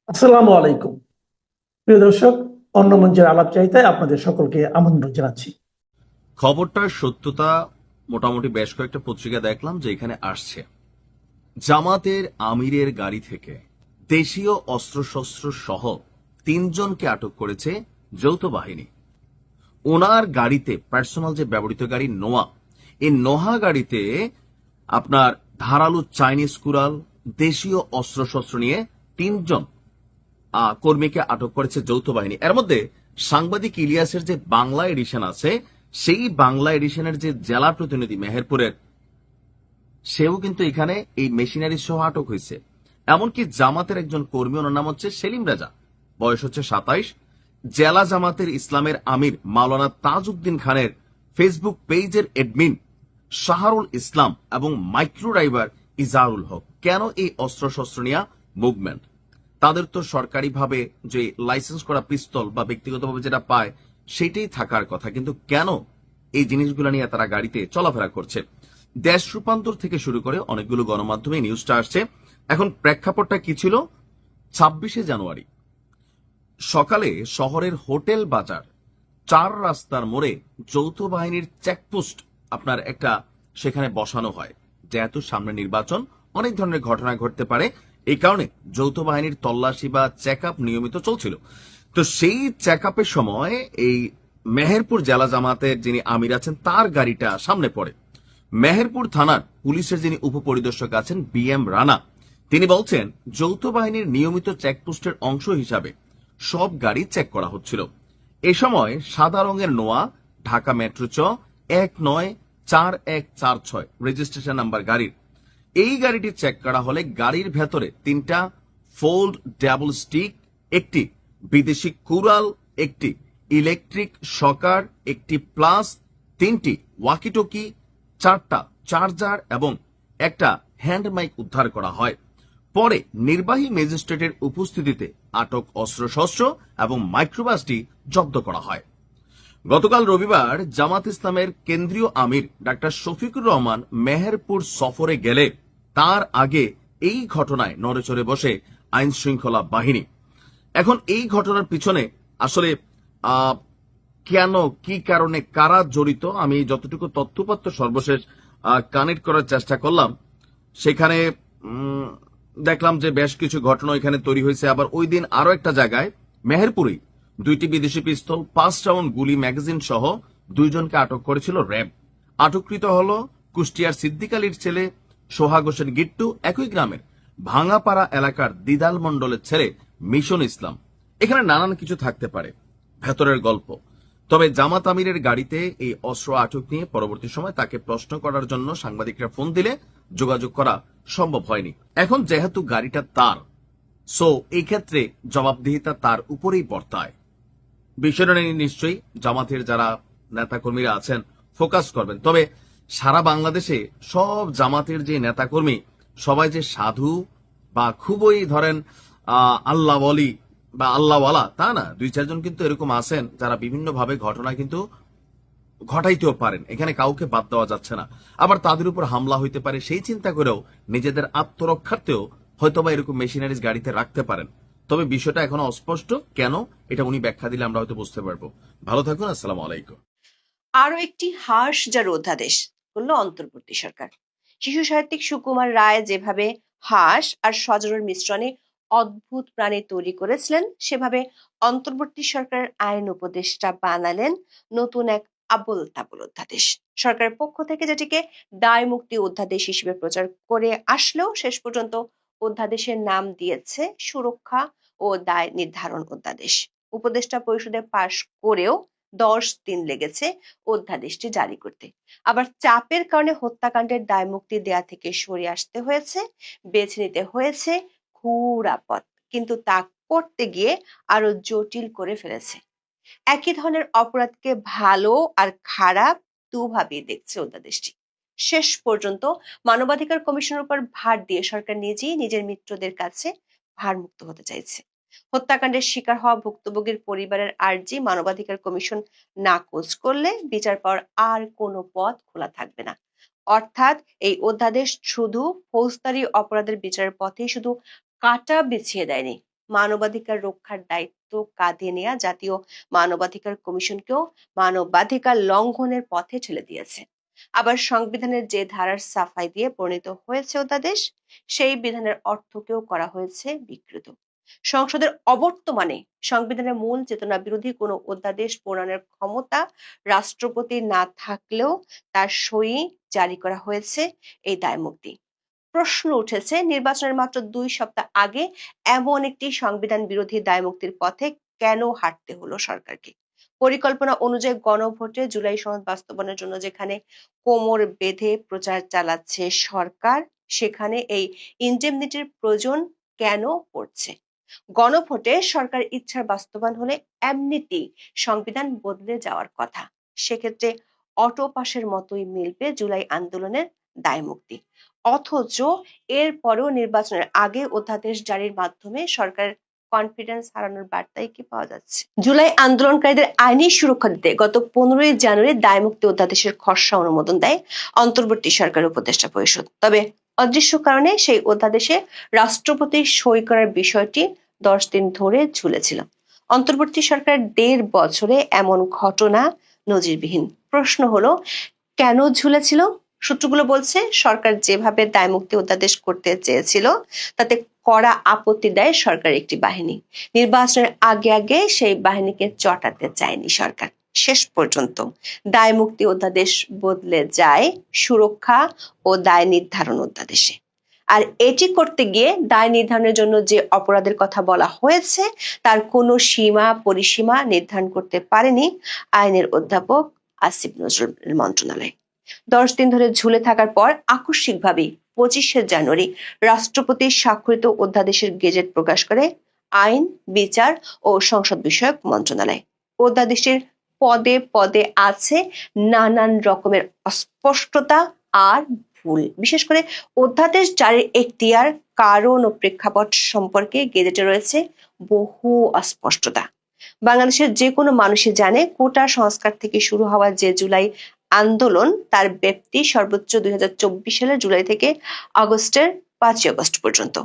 আসসালামু আলাইকুম। প্রিয় দর্শক, অন্য মঞ্চের আলাপ চাইতায় আপনাদের সকলকে আমন্ত্রণ জানাচ্ছি। খবরটার সত্যতা মোটামুটি বেশ কয়েকটা পত্রিকা দেখলাম যে এখানে আসছে জামাতের আমিরের গাড়ি থেকে দেশীয় অস্ত্রশস্ত্র সহ তিনজনকে আটক করেছে যৌথ বাহিনী। ওনার গাড়িতে পার্সোনাল যে ব্যবহৃত গাড়ি নোয়া, এই নোহা গাড়িতে আপনার ধারালো চাইনিজ কুড়াল, দেশীয় অস্ত্রশস্ত্র নিয়ে তিনজন কর্মীকে আটক করেছে যৌথ বাহিনী। এর মধ্যে সাংবাদিক ইলিয়াসের যে বাংলা এডিশন আছে, সেই বাংলা এডিশনের যে জেলা প্রতিনিধি মেহেরপুরের, সেও কিন্তু এখানে এই মেশিনারি সহ আটক হয়েছে। এমনকি জামাতের একজন কর্মী, ওনার নাম হচ্ছে সেলিম রাজা, বয়স হচ্ছে 27, জেলা জামাতের ইসলামের আমির মাওলানা তাজউদ্দিন খানের ফেসবুক পেজের এডমিন শাহরুল ইসলাম এবং মাইক্রো ড্রাইভার ইজারুল হক। কেন এই অস্ত্রশস্ত্র নিয়ে মুভমেন্ট? তাদের তো সরকারিভাবে যে লাইসেন্স করা পিস্তল বা ব্যক্তিগতভাবে যেটা পায় সেটাই থাকার কথা, কিন্তু কেন এই জিনিসগুলো নিয়ে তারা গাড়িতে চলাফেরা করছে? দেশ রূপান্তর থেকে শুরু করে অনেকগুলো গণমাধ্যমে নিউজটা আসছে। এখন প্রেক্ষাপটটা কি ছিল? 26শে জানুয়ারি সকালে শহরের হোটেল বাজার 4 রাস্তার মোড়ে যৌথ বাহিনীর চেকপোস্ট আপনার একটা সেখানে বসানো হয়। যেহেতু সামনে নির্বাচন, অনেক ধরনের ঘটনা ঘটতে পারে, এই কারণে যৌথ বাহিনীর তল্লাশি বা চেক আপ নিয়মিত চলছিল। তো সেই চেক আপের সময় এই মেহেরপুর জেলা জামাতের যিনি আমির আছেন তার গাড়িটা সামনে পড়ে। মেহেরপুর থানার পুলিশের যিনি উপপরিদর্শক আছেন BM রানা, তিনি বলছেন যৌথ বাহিনীর নিয়মিত চেকপোস্টের অংশ হিসাবে সব গাড়ি চেক করা হচ্ছিল। এ সময় সাদা রঙের নোয়া, ঢাকা মেট্রো চ 194146 রেজিস্ট্রেশন নাম্বার গাড়ির এই গাড়িটি চেক করা হলে গাড়ির ভেতরে 3টা ফোল্ড ডাবল স্টিক, একটি বিদেশি কুড়াল, একটি ইলেকট্রিক শকার, একটি প্লাস, 3টি ওয়াকিটকি, 4টা চার্জার এবং একটা হ্যান্ড মাইক উদ্ধার করা হয়। পরে নির্বাহী ম্যাজিস্ট্রেটের উপস্থিতিতে আটক অস্ত্রশস্ত্র এবং মাইক্রোবাসটি জব্দ করা হয়। গতকাল রবিবার জামাত ইসলামের কেন্দ্রীয় আমির ডাক্তার শফিকুর রহমান মেহেরপুর সফরে গেলে তার আগে এই ঘটনায় নড়েচড়ে বসে আইন শৃঙ্খলা বাহিনী। এখন এই ঘটনার পিছনে আসলে কেন, কি কারণে, কারা জড়িত, আমি যতটুকু তথ্যপত্র সর্বশেষ কানেক্ট করার চেষ্টা করলাম, সেখানে দেখলাম যে বেশ কিছু ঘটনা এখানে তৈরি হয়েছে। আবার ওই দিন আরো একটা জায়গায় মেহেরপুরেই 2টি বিদেশি পিস্তল, 5 রাউন্ড গুলি, ম্যাগাজিন সহ 2জনকে আটক করেছিল র্যাব। আটককৃত হল কুষ্টিয়ার সিদ্দিক আলীর ছেলে সোহাগ হোসেন গিট্টু, একই গ্রামের ভাঙাপাড়া এলাকার দিদাল মণ্ডলের ছেলে মিশন ইসলাম। এখানে নানান কিছু থাকতে পারে, ভেতরের গল্প। তবে জামাত আমিরের গাড়িতে এই অস্ত্র আটক নিয়ে পরবর্তী সময় তাকে প্রশ্ন করার জন্য সাংবাদিকরা ফোন দিলে যোগাযোগ করা সম্ভব হয়নি। এখন যেহেতু গাড়িটা তার, সো এই ক্ষেত্রে জবাবদিহিতা তার উপরেই বর্তায়। বিষয়টা নিয়ে নিশ্চয়ই জামাতের যারা নেতাকর্মীরা আছেন ফোকাস করবেন। তবে সারা বাংলাদেশে সব জামাতের যে নেতাকর্মী সবাই যে সাধু বা খুবই ধরেন আল্লাহ বলি বা আল্লাহওয়ালা তা না, 2-4জন কিন্তু এরকম আছেন যারা বিভিন্নভাবে ঘটনা কিন্তু ঘটাইতেও পারেন, এখানে কাউকে বাদ দেওয়া যাচ্ছে না। আবার তাদের উপর হামলা হইতে পারে, সেই চিন্তা করেও নিজেদের আত্মরক্ষার্থেও হয়তোবা এরকম মেশিনারিজ গাড়িতে রাখতে পারেন। তবে বিষয়টা এখনো অস্পষ্ট, কেন এটা উনি ব্যাখ্যা দিলে আমরা হয়তো বুঝতে পারবো। ভালো থাকুন, আসসালামু আলাইকুম। আরো একটি হাঁস-জার অধ্যাদেশ করল অন্তর্বর্তী সরকার। শিশু সাহিত্যিক সুকুমার রায় যেভাবে হাঁস আর সজোরের মিশ্রণে অদ্ভুত প্রাণী তৈরি করেছিলেন, সেভাবে অন্তর্বর্তী সরকারের আইন উপদেষ্টা বানালেন নতুন এক আবোল তাবোল অধ্যাদেশ। সরকারের পক্ষ থেকে যেটিকে দায় মুক্তি অধ্যাদেশ হিসেবে প্রচার করে আসলেও শেষ পর্যন্ত অধ্যাদেশের নাম দিয়েছে সুরক্ষা ও দায় নির্ধারণ অধ্যাদেশ। উপদেষ্টা পরিষদে পাশ করেও 10 দিন লেগেছে অধ্যাদেশটি জারি করতে। আবার চাপের কারণে হত্যাকাণ্ডের দায়মুক্তি দেয়া থেকে সরে আসতে হয়েছে, বেছে নিতে হয়েছে ঘুরা পথ, কিন্তু তা করতে গিয়ে আরো জটিল করে ফেলেছে। একই ধরনের অপরাধকে ভালো আর খারাপ দুভাবেই দেখছে অধ্যাদেশটি। শেষ পর্যন্ত মানবাধিকার কমিশনের উপর ভার দিয়ে সরকার নিজেই নিজের মিত্রদের কাছে ভারমুক্ত হতে চাইছে। হত্যাকাণ্ডের শিকার হওয়া ভুক্তভোগীর পরিবারের আর্জি মানবাধিকার কমিশন নাকচ করলে বিচার পাওয়ার আর কোনো পথ খোলা থাকবে না। অর্থাৎ এই অধ্যাদেশ শুধু ফৌজদারি অপরাধের বিচারের পথেই শুধু কাঁটা বিছিয়ে দেয়নি, মানবাধিকার রক্ষার দায়িত্ব কাঁধে নেয়া জাতীয় মানবাধিকার কমিশনকেও মানবাধিকার লঙ্ঘনের পথে ঠেলে দিয়েছে। আবার সংবিধানের যে ধারার সাফাই দিয়ে প্রণীত হয়েছে অধ্যাদেশ, সেই বিধানের অর্থকেও করা হয়েছে বিকৃত। সংসদের অবর্তমানে সংবিধানের মূল চেতনা বিরোধী কোনো অধ্যাদেশ প্রণয়নের ক্ষমতা রাষ্ট্রপতির না থাকলেও তার সই জারি করা হয়েছে এই দায়মুক্তি। প্রশ্ন উঠেছে, নির্বাচনের মাত্র 2 সপ্তাহ আগে এমন একটি সংবিধান বিরোধী দায়মুক্তির পথে কেন হাঁটতে হলো সরকারকে? পরিকল্পনা অনুযায়ী গণভোটে জুলাই সনদ বাস্তবায়নের জন্য যেখানে কোমর বেঁধে প্রচার চালাচ্ছে সরকার, সেখানে এই ইনডেমনিটির প্রয়োজন কেন পড়ছে? গণভোটে সরকার ইচ্ছার বাস্তবায়ন হলে এমনিতেই সংবিধান বদলে যাওয়ার কথা। সেক্ষেত্রে অটো পাসের মতোই মিলবে জুলাই আন্দোলনের দায়মুক্তি। অথচ এরপরেও নির্বাচনের আগে অধ্যাদেশ জারির মাধ্যমে সরকার কনফিডেন্স হারানোর বার্তাই কি পাওয়া যাচ্ছে? জুলাই আন্দোলনকারীদের আইনি সুরক্ষা দিতে গত 15ই জানুয়ারি দায়মুক্তি অধ্যাদেশের খসড়া অনুমোদন দেয় অন্তর্বর্তী সরকার উপদেষ্টা পরিষদ। তবে অদৃশ্য কারণে সেই অধ্যাদেশে রাষ্ট্রপতির সই করার বিষয়টি 10 দিন ধরে ঝুলেছিল। অন্তর্বর্তী সরকার 1.5 বছরে এমন ঘটনা নজিরবিহীন। প্রশ্ন হলো, কেন ঝুলেছিল? সূত্রগুলো বলছে, সরকার যেভাবে দায়মুক্তি অধ্যাদেশ করতে চেয়েছিল তাতে কড়া আপত্তি দেয় সরকারের একটি বাহিনী। নির্বাচনের আগে আগে সেই বাহিনীকে চটাতে চায়নি সরকার। শেষ পর্যন্ত দায়মুক্তি অধ্যাদেশ বদলে যায় সুরক্ষা ও দায় নির্ধারণ অধ্যাদেশে। আর এটি করতে গিয়ে দায় নির্ধারণের জন্য যে অপরাধের কথা বলা হয়েছে তার কোনো সীমা পরিসীমা নির্ধারণ করতে পারেনি আইনের অধ্যাপক আসিফ নজরুলের মন্ত্রণালয়। 10 দিন ধরে ঝুলে থাকার পর আকস্মিকভাবে 25শে জানুয়ারি রাষ্ট্রপতির স্বাক্ষরিত অধ্যাদেশের গেজেট প্রকাশ করে আইন, বিচার ও সংসদ বিষয়ক মন্ত্রণালয়। অধ্যাদেশের পদে পদে আছে নানান রকমের অস্পষ্টতা আর ভুল। বিশেষ করে অধ্যাদেশ জারির এখতিয়ার, কারণ ও প্রেক্ষাপট সম্পর্কে গেজেটে রয়েছে বহু অস্পষ্টতা। বাংলাদেশের যে কোনো মানুষই জানে, কোটা সংস্কার থেকে শুরু হওয়া যে জুলাই আন্দোলন তার ব্যাপ্তি সর্বোচ্চ 2024 সালের জুলাই থেকে আগস্টের 5 আগস্ট পর্যন্ত।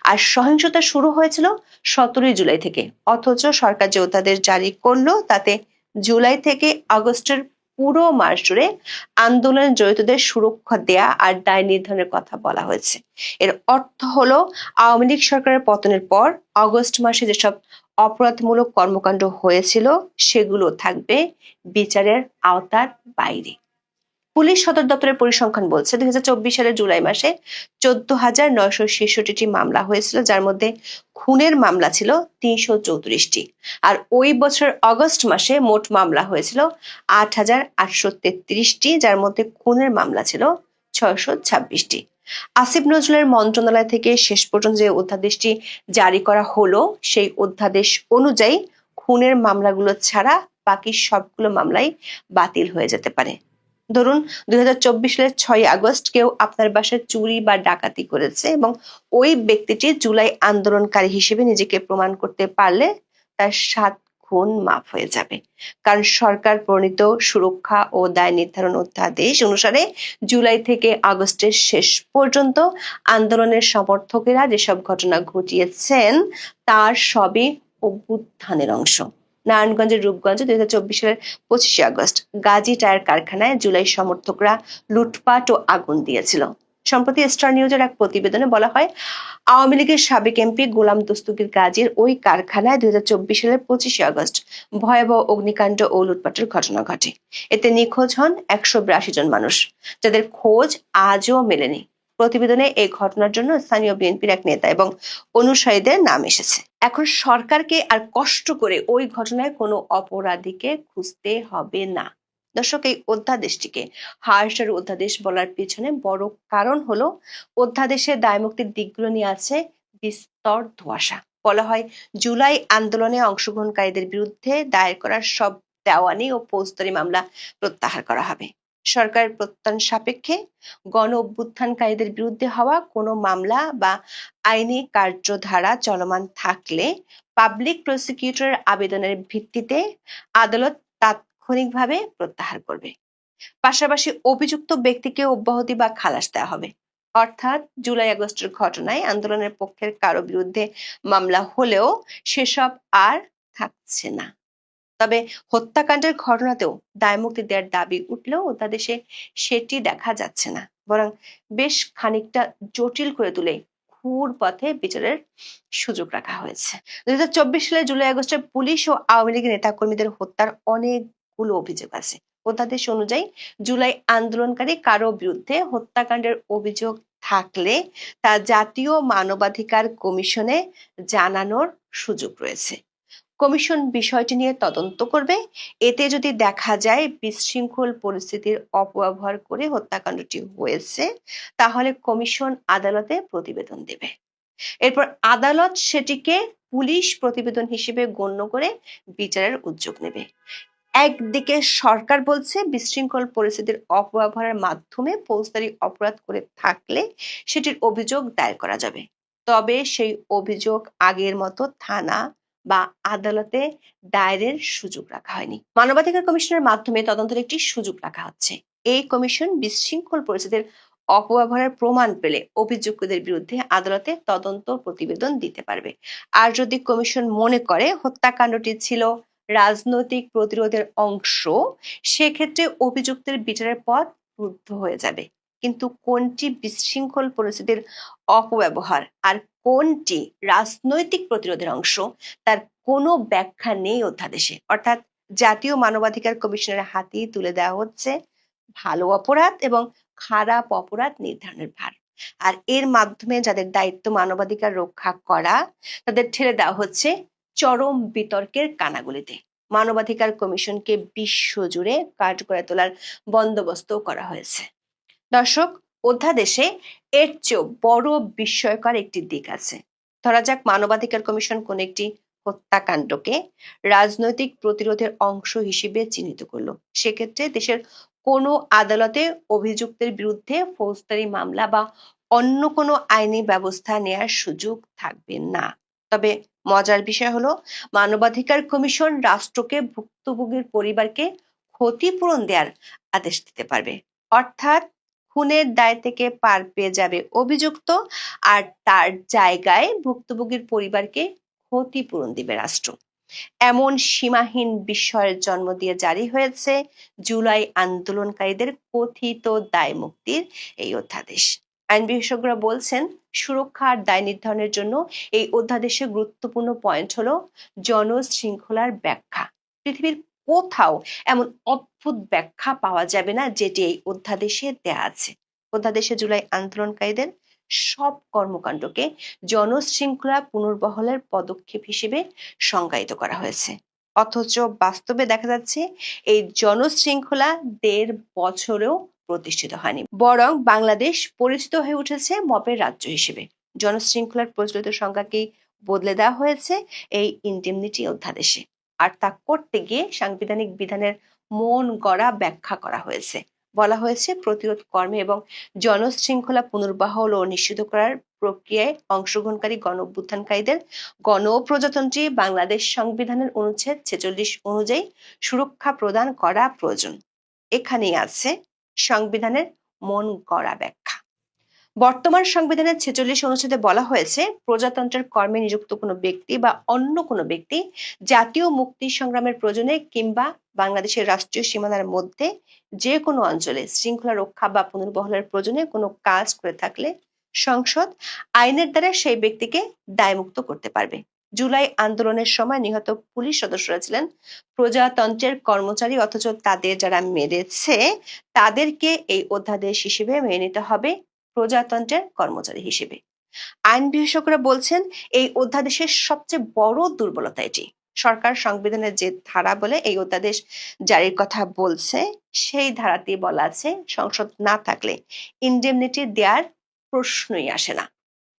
আর সহিংসতা শুরু হয়েছিল 17 জুলাই থেকে। অথচ সরকার যে অধ্যাদেশ জারি করলো তাতে জুলাই থেকে আগস্টের পুরো মাস জুড়ে আন্দোলনে জড়িতদের সুরক্ষা দেয়া আর দায় নির্ধারণের কথা বলা হয়েছে। এর অর্থ হলো, আওয়ামী লীগ সরকারের পতনের পর আগস্ট মাসে যেসব অপরাধমূলক কর্মকাণ্ড হয়েছিল সেগুলো থাকবে বিচারের আওতার বাইরে। পুলিশ সদর দপ্তরের পরিসংখ্যান বলছে 2024 সালের জুলাই মাসে 14,966টি মামলা হয়েছিল, যার মধ্যে খুনের মামলা ছিল 334টি। আর ওই বছর আগস্ট মাসে মোট মামলা হয়েছিল 8,833টি, যার মধ্যে খুনের মামলা ছিল 626টি। আসিফ নজরুলের মন্ত্রণালয় থেকে শেষ পর্যন্ত যে অধ্যাদেশটি জারি করা হলো সেই অধ্যাদেশ অনুযায়ী খুনের মামলাগুলো ছাড়া বাকি সবগুলো মামলাই বাতিল হয়ে যেতে পারে। ধরুন 2024 সালের 6 আগস্ট কেউ আপনার বাসায় চুরি বা ডাকাতি করেছে এবং ওই ব্যক্তিটি জুলাই আন্দোলনকারী হিসেবে নিজেকে প্রমাণ করতে পারলে তার 7 খুন মাফ হয়ে যাবে। কারণ সরকার প্রণীত সুরক্ষা ও দায় নির্ধারণ অধ্যাদেশ অনুসারে জুলাই থেকে আগস্টের শেষ পর্যন্ত আন্দোলনের সমর্থকেরা যেসব ঘটনা ঘটিয়েছেন তার সবই অভ্যুত্থানের অংশ। নারায়ণগঞ্জের রূপগঞ্জে 2024 সালের 25শে আগস্ট গাজী টায়ার কারখানায় জুলাই সমর্থকরা লুটপাট ও আগুন দিয়েছিল। সম্প্রতি স্টার নিউজের এক প্রতিবেদনে বলা হয়, আওয়ামী লীগের সাবেক এমপি গোলাম দস্তগীর গাজীর ওই কারখানায় 2024 সালের 25শে আগস্ট ভয়াবহ অগ্নিকাণ্ড ও লুটপাটের ঘটনা ঘটে। এতে নিখোঁজ হন 182 জন মানুষ, যাদের খোঁজ আজও মেলেনি। প্রতিবেদনে এই ঘটনার জন্য স্থানীয় বিএনপির এক নেতা এবং অনুসারীদের নাম এসেছে। এখন সরকারকে আর কষ্ট করে ওই ঘটনায় কোনো অপরাধীকে খুঁজতে হবে না। দর্শক, এই অধ্যাদেশটিকে হার্শার অধ্যাদেশ বলার পিছনে বড় কারণ হলো অধ্যাদেশের দায়মুক্তির দিকগুলো নিয়ে আছে বিস্তর ধোঁয়াশা। বলা হয়, জুলাই আন্দোলনে অংশগ্রহণকারীদের বিরুদ্ধে দায়ের করা সব দেওয়ানি ও ফৌজদারি মামলা প্রত্যাহার করা হবে। সরকার প্রত্যয়ন সাপেক্ষে গণ অভ্যুত্থানকারীদের বিরুদ্ধে হওয়া কোনো মামলা বা আইনি কার্যধারা চলমান থাকলে পাবলিক প্রসিকিউটরের আবেদনের ভিত্তিতে আদালত তাৎক্ষণিকভাবে প্রত্যাহার করবে। পাশাপাশি অভিযুক্ত ব্যক্তিকে অব্যাহতি বা খালাস দেওয়া হবে। অর্থাৎ জুলাই আগস্টের ঘটনায় আন্দোলনের পক্ষের কারো বিরুদ্ধে মামলা হলেও সেসব আর থাকছে না। তবে হত্যাকাণ্ডের ঘটনাতেও দায়মুক্তি দেওয়ার দাবি উঠলেও অধ্যাদেশে সেটি দেখা যাচ্ছে না, বরং বেশ খানিকটা জটিল করে তুলে ঘুর পথে বিচারের সুযোগ রাখা হয়েছে। 2024 সালে জুলাই আগস্টে পুলিশ ও আওয়ামী লীগের নেতাকর্মীদের হত্যার অনেকগুলো অভিযোগ আছে। অধ্যাদেশ অনুযায়ী জুলাই আন্দোলনকারী কারো বিরুদ্ধে হত্যাকাণ্ডের অভিযোগ থাকলে তা জাতীয় মানবাধিকার কমিশনে জানানোর সুযোগ রয়েছে। কমিশন বিষয়টি নিয়ে তদন্ত করবে। এতে যদি দেখা যায় বিশৃঙ্খল পরিস্থিতির অপব্যবহার করে হত্যাকাণ্ডটি হয়েছে, তাহলে কমিশন আদালতে প্রতিবেদন দেবে। এরপর আদালত সেটিকে পুলিশ প্রতিবেদন হিসেবে গণ্য করে বিচারের উদ্যোগ নেবে। একদিকে সরকার বলছে বিশৃঙ্খল পরিস্থিতির অপব্যবহারের মাধ্যমে ফৌজদারি অপরাধ করে থাকলে সেটির অভিযোগ দায়ের করা যাবে, তবে সেই অভিযোগ আগের মতো থানা বা আদালতে দায়েরের সুযোগ রাখা হয়নি। মানবাধিকার কমিশনের মাধ্যমে তদন্তের একটি সুযোগ রাখা হচ্ছে। এই কমিশন বিশৃঙ্খল পরিস্থিতির অপব্যবহারের প্রমাণ পেলে অভিযুক্তদের বিরুদ্ধে আদালতে তদন্ত প্রতিবেদন দিতে পারবে। আর যদি কমিশন মনে করে হত্যাকাণ্ডটি ছিল রাজনৈতিক প্রতিরোধের অংশ, সেক্ষেত্রে অভিযুক্তের বিচারের পথ রুদ্ধ হয়ে যাবে। কিন্তু কোনটি বিশৃঙ্খল পরিস্থিতির অপব্যবহার আর কোনটি রাজনৈতিক প্রতিরোধের অংশ তার কোনো ব্যাখ্যা নেই অধ্যাদেশে। অর্থাৎ জাতীয় মানবাধিকার কমিশনের হাতেই তুলে দেওয়া হচ্ছে ভালো অপরাধ এবং খারাপ অপরাধ নির্ধারণের ভার। আর এর মাধ্যমে যাদের দায়িত্ব মানবাধিকার রক্ষা করা, তাদের ঠেলে দেওয়া হচ্ছে চরম বিতর্কের কানাগলিতে। মানবাধিকার কমিশনকে বিশ্বজুড়ে কার্যকর তোলার বন্দোবস্ত করা হয়েছে। দর্শক, অধ্যাদেশে এর চেয়েও বড় বিস্ময়কর একটি দিক আছে। ধরা যাক মানবাধিকার কমিশন কোন একটি হত্যাকাণ্ডকে রাজনৈতিক প্রতিরোধের অংশ হিসেবে চিহ্নিত করলো। সেক্ষেত্রে দেশের কোনো আদালতে অভিযুক্তের বিরুদ্ধে ফৌজদারি মামলা বা অন্য কোনো আইনি ব্যবস্থা নেয়ার সুযোগ থাকবে না। তবে মজার বিষয় হলো, মানবাধিকার কমিশন রাষ্ট্রকে ভুক্তভোগীর পরিবারকে ক্ষতিপূরণ দেওয়ার আদেশ দিতে পারবে। অর্থাৎ খুনের দায় থেকে পার পেয়ে যাবে অভিযুক্ত, আর তার জায়গায় ভুক্তভোগীর পরিবারকে ক্ষতিপূরণ দিবে রাষ্ট্র। এমন সীমাহীন বিস্ময়ের জন্ম দিয়ে জারি হয়েছে জুলাই আন্দোলনকারীদের কথিত দায় মুক্তির এই অধ্যাদেশ। আইন বিশেষজ্ঞরা বলছেন, সুরক্ষা আর দায় নির্ধারণের জন্য এই অধ্যাদেশে গুরুত্বপূর্ণ পয়েন্ট হলো জনশৃঙ্খলার ব্যাখ্যা। পৃথিবীর কোথাও এমন অদ্ভুত ব্যাখ্যা পাওয়া যাবে না যেটি এই অধ্যাদেশে দেয়া আছে। অধ্যাদেশে জুলাই আন্দোলনকারীদের সব কর্মকাণ্ডকে জনশৃঙ্খলা পুনর্বহলের পদক্ষেপ হিসেবে সংজ্ঞায়িত করা হয়েছে। অথচ বাস্তবে দেখা যাচ্ছে এই জনশৃঙ্খলা 1.5 বছরেও প্রতিষ্ঠিত হয়নি, বরং বাংলাদেশ পরিচিত হয়ে উঠেছে মবের রাজ্য হিসেবে। জনশৃঙ্খলার প্রচলিত সংজ্ঞাকেই বদলে দেওয়া হয়েছে এই ইন্ডেমনিটি অধ্যাদেশে। আর তা করতে গিয়ে সাংবিধানিক বিধানের মন গড়া ব্যাখ্যা করা হয়েছে। বলা হয়েছে প্রতিরোধ কর্মে এবং জনশৃঙ্খলা পুনর্বহাল ও নিশ্চিত করার প্রক্রিয়ায় অংশগ্রহণকারী গণঅভ্যুত্থানকারীদের গণপ্রজাতন্ত্রী বাংলাদেশ সংবিধানের অনুচ্ছেদ 46 অনুযায়ী সুরক্ষা প্রদান করা প্রয়োজন। এখানেই আছে সংবিধানের মন গড়া ব্যাখ্যা। বর্তমান সংবিধানের 46 অনুচ্ছেদে বলা হয়েছে, প্রজাতন্ত্রের কর্মে নিযুক্ত কোনো ব্যক্তি বা অন্য কোনো ব্যক্তি জাতীয় মুক্তি সংগ্রামের প্রয়োজনে কিংবা বাংলাদেশের রাষ্ট্রীয় সীমানার মধ্যে যে কোনো অঞ্চলে শৃঙ্খলা রক্ষা বা পুনর্বহলের প্রয়োজনে কোনো কাজ করে থাকলে সংসদ আইনের দ্বারা সেই ব্যক্তিকে দায়মুক্ত করতে পারবে। জুলাই আন্দোলনের সময় নিহত পুলিশ সদস্যরা ছিলেন প্রজাতন্ত্রের কর্মচারী, অথচ তাদের যারা মেরেছে তাদেরকে এই অধ্যাদেশ হিসেবে মেনে নিতে হবে প্রজাতন্ত্রের কর্মচারী হিসেবে। আইন বিশেষজ্ঞরা বলছেন, এই অধ্যাদেশের সবচেয়ে বড় দুর্বলতা এটি। সরকার সংবিধানের যে ধারা বলে এই অধ্যাদেশ জারির কথা বলছে, সেই ধারাতে বলা আছে সংসদ না থাকলে ইন্ডেমনিটি দেওয়ার প্রশ্নই আসে না।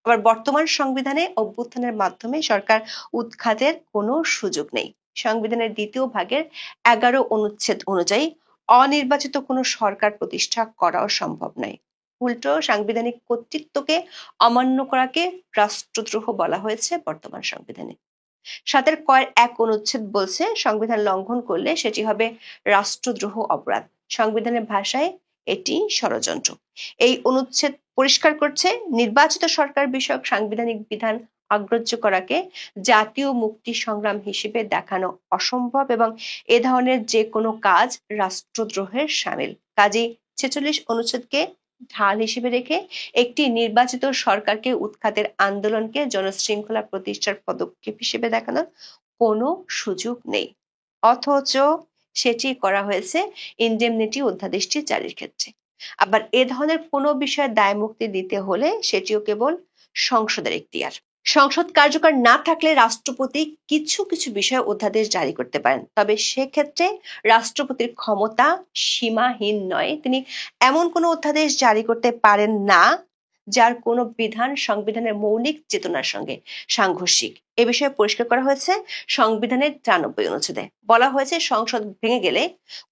আবার বর্তমান সংবিধানে অভ্যুত্থানের মাধ্যমে সরকার উৎখাতের কোনো সুযোগ নেই। সংবিধানের 2য় ভাগের 11 অনুচ্ছেদ অনুযায়ী অনির্বাচিত কোনো সরকার প্রতিষ্ঠা করাও সম্ভব নয়। উল্টো সাংবিধানিক কর্তৃত্বকে অমান্য করাকে রাষ্ট্রদ্রোহ বলা হয়েছে বর্তমান সংবিধানে। 7 ক 1 অনুচ্ছেদ বলছে, সংবিধান লঙ্ঘন করলে সেটি হবে রাষ্ট্রদ্রোহ অপরাধ। সংবিধানের ভাষায় এটি ষড়যন্ত্র। এই অনুচ্ছেদ পরিষ্কার করছে নির্বাচিত সরকার বিষয়ক সাংবিধানিক বিধান অগ্রাহ্য করাকে জাতীয় মুক্তি সংগ্রাম হিসেবে দেখানো অসম্ভব এবং এ ধরনের যে কোনো কাজ রাষ্ট্রদ্রোহের শামিল। কাজেই 46 অনুচ্ছেদকে ঢাল হিসেবে রেখে একটি নির্বাচিত সরকারকে উৎখাতের আন্দোলনকে জনশৃঙ্খলা প্রতিষ্ঠার পদক্ষেপ হিসেবে দেখানোর কোনো সুযোগ নেই। অথচ সেটি করা হয়েছে ইনডেমনিটি অধ্যাদেশটি জারির ক্ষেত্রে। আবার এ ধরনের কোনো বিষয়ে দায় মুক্তি দিতে হলে সেটিও কেবল সংসদের এখতিয়ার। সংসদ কার্যকর না থাকলে রাষ্ট্রপতি কিছু কিছু বিষয়ে অধ্যাদেশ জারি করতে পারেন, তবে সেক্ষেত্রে রাষ্ট্রপতির ক্ষমতা সীমাহীন নয়। তিনি এমন কোনো অধ্যাদেশ জারি করতে পারেন না যার কোনো বিধান সংবিধানের মৌলিক চেতনার সঙ্গে সাংঘর্ষিক। এ বিষয়ে পরিষ্কার করা হয়েছে সংবিধানের 93 অনুচ্ছেদে। বলা হয়েছে সংসদ ভেঙে গেলে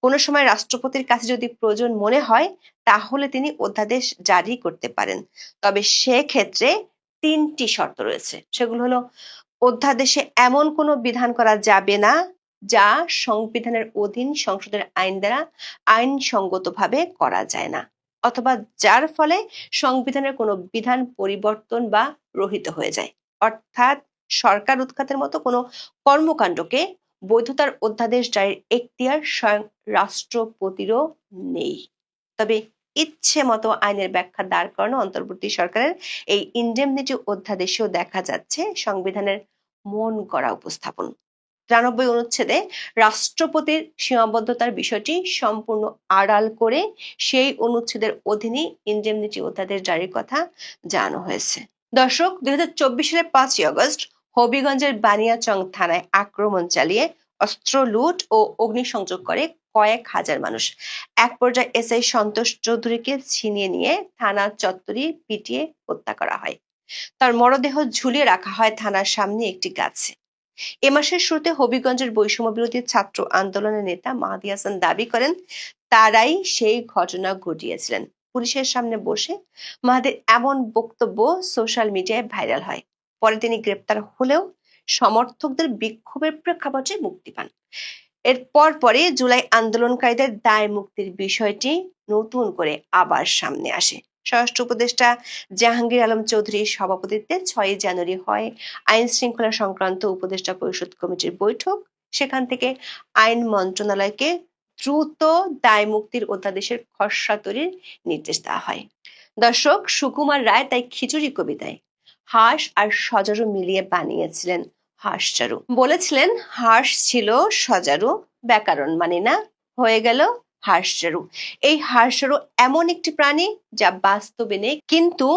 কোনো সময় রাষ্ট্রপতির কাছে যদি প্রয়োজন মনে হয় তাহলে তিনি অধ্যাদেশ জারি করতে পারেন, তবে সেক্ষেত্রে 3টি শর্ত রয়েছে। সেগুলো হলো, অধ্যাদেশে এমন কোনো বিধান করা যাবে না যা সংবিধানের অধীন সংসদের আইন দ্বারা আইনসঙ্গতভাবে করা যায় না, অথবা যার ফলে সংবিধানের কোনো বিধান পরিবর্তন বা রহিত হয়ে যায়। অর্থাৎ সরকার উৎখাতের মতো কোনো কর্মকাণ্ডকে বৈধতার অধ্যাদেশ জারির এখতিয়ার স্বয়ং রাষ্ট্রপতিরও নেই। তবে ইচ্ছে মতো আইনের ব্যাখ্যা দাঁড় করানো অন্তর্বর্তী সরকারের এই ইনডেমনিটি অধ্যাদেশেও দেখা যাচ্ছে সংবিধানের মন গড়া উপস্থাপন। 93 অনুচ্ছেদে রাষ্ট্রপতির সীমাবদ্ধতার বিষয়টি সম্পূর্ণ আড়াল করে সেই অনুচ্ছেদের অধীনে ইনডেমনিটি অধ্যাদেশ জারির কথা জানানো হয়েছে। দর্শক, 2024 সালের 5ই আগস্ট হবিগঞ্জের বানিয়াচং থানায় আক্রমণ চালিয়ে অস্ত্র লুট ও অগ্নিসংযোগ করে কয়েক হাজার মানুষ। এক পর্যায়ে এসআই সন্তোষ চৌধুরীকে ছিনিয়ে নিয়ে থানা চত্বরে পিটিয়ে হত্যা করা হয়। তার মরদেহ ঝুলিয়ে রাখা হয় থানার সামনে একটি গাছে। এ মাসের শুরুতে হবিগঞ্জের বৈষম্য বিরোধী ছাত্র আন্দোলনের নেতা মাহদী হাসান দাবি করেন তারাই সেই ঘটনা ঘটিয়েছিলেন। পুলিশের সামনে বসে মাহদীর এমন বক্তব্য সোশ্যাল মিডিয়ায় ভাইরাল হয়। পরে তিনি গ্রেপ্তার হলেও সমর্থকদের বিক্ষোভের প্রেক্ষাপটে মুক্তি পান। এরপর পরে জুলাই আন্দোলনকারীদের দায় মুক্তির বিষয়টি নতুন করে আবার সামনে আসে। স্বরাষ্ট্র উপদেষ্টা জাহাঙ্গীর আলম চৌধুরীর সভাপতিত্বে 6 জানুয়ারি হয় আইন শৃঙ্খলা সংক্রান্ত উপদেষ্টা পরিষদ কমিটির বৈঠক। সেখান থেকে আইন মন্ত্রণালয়কে দ্রুত দায় মুক্তির অধ্যাদেশের খসড়া তৈরির নির্দেশ দেওয়া হয়। দর্শক, সুকুমার রায় তাই খিচুড়ি কবিতায় হাঁস আর সজারু মিলিয়ে বানিয়েছিলেন হাঁসচারু। বলেছিলেন হাঁস ছিল সজারু, ব্যাকরণ মানে না, হয়ে গেল হাঁসচারু। এই হাঁসচারু এমন একটি প্রাণী যা বাস্তবে নেই, কিন্তু